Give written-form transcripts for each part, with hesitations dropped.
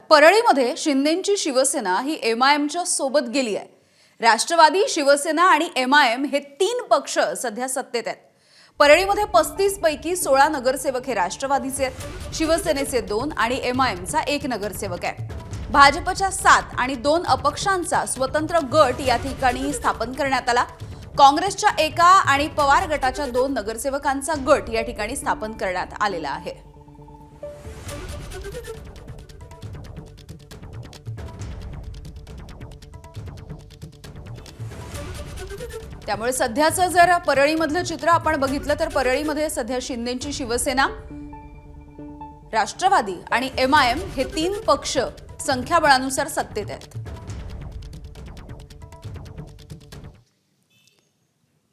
परळीमध्ये शिंदेंची शिवसेना ही एमआयएमच्या सोबत गेली आहे। राष्ट्रवादी, शिवसेना आणि एमआयएम हे तीन पक्ष सध्या सत्तेत आहेत। परळीमध्ये 35 पैकी 16 नगरसेवक हे राष्ट्रवादीचे आहेत, शिवसेनेचे 2 आणि एमआयएमचा 1 नगरसेवक आहे। भाजपच्या 7 आणि 2 अपक्षांचा स्वतंत्र गट या ठिकाणी स्थापन करण्यात आला। काँग्रेसच्या 1 आणि पवार गटाच्या 2 नगरसेवकांचा गट या ठिकाणी स्थापन करण्यात आलेला आहे। त्यामुळे सध्याचं जर परळीमधलं चित्र आपण बघितलं तर परळीमध्ये सध्या शिंदेंची शिवसेना, राष्ट्रवादी आणि एमआयएम हे 3 पक्ष संख्याबळानुसार सत्तेत आहेत।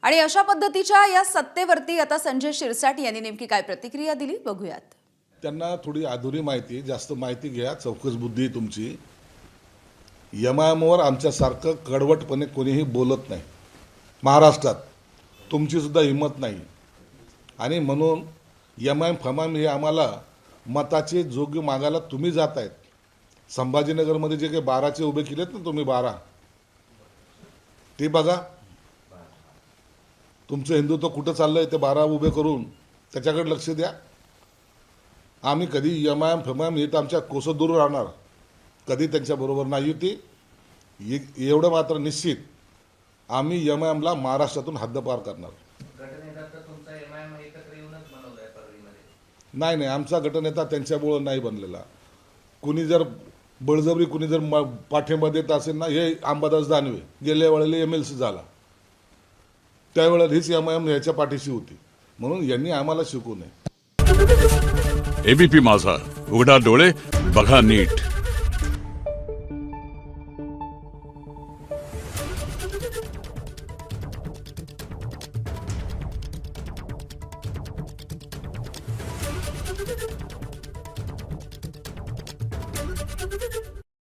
आणि अशा पद्धतीच्या या सत्तेवरती आता संजय शिरसाट यांनी नेमकी काय प्रतिक्रिया दिली बघूयात। त्यांना थोडी अधुरी माहिती, जास्त माहिती घ्या, चौकस बुद्धी तुमची। एमआयएमवर आमच्यासारखं कडवटपणे कोणीही बोलत नाही महाराष्ट्रात, तुमची सुद्धा हिंमत नाही। आणि म्हणून एमआयएम फमायम हे आम्हाला मताचे जोग्य मागायला तुम्ही जात आहेत। संभाजीनगरमध्ये जे काही 12चे उभे केलेत ना तुम्ही 12, ते बघा तुमचं हिंदुत्व कुठं चाललंय, ते 12 उभे करून त्याच्याकडे लक्ष द्या। आम्ही कधी एमआयएम फमायम हे तर आमच्या कोसं दूर राहणार, कधी त्यांच्याबरोबर नाही होती। एवढं मात्र निश्चित आम्ही एमआयएमला महाराष्ट्रातून हद्दपार करणार। नाही, आमचा गटनेता त्यांच्यामुळं नाही बनलेला। कुणी जर बळजबरी कुणी जर पाठिंबा देत असेल ना, हे अंबादास दानवे गेल्या वेळेला MLC झाला, त्यावेळेला हीच एमआयएम ह्याच्या पाठीशी होती, म्हणून यांनी आम्हाला शिकवू नये। एबीपी माझा, उघडा डोळे बघा नीट।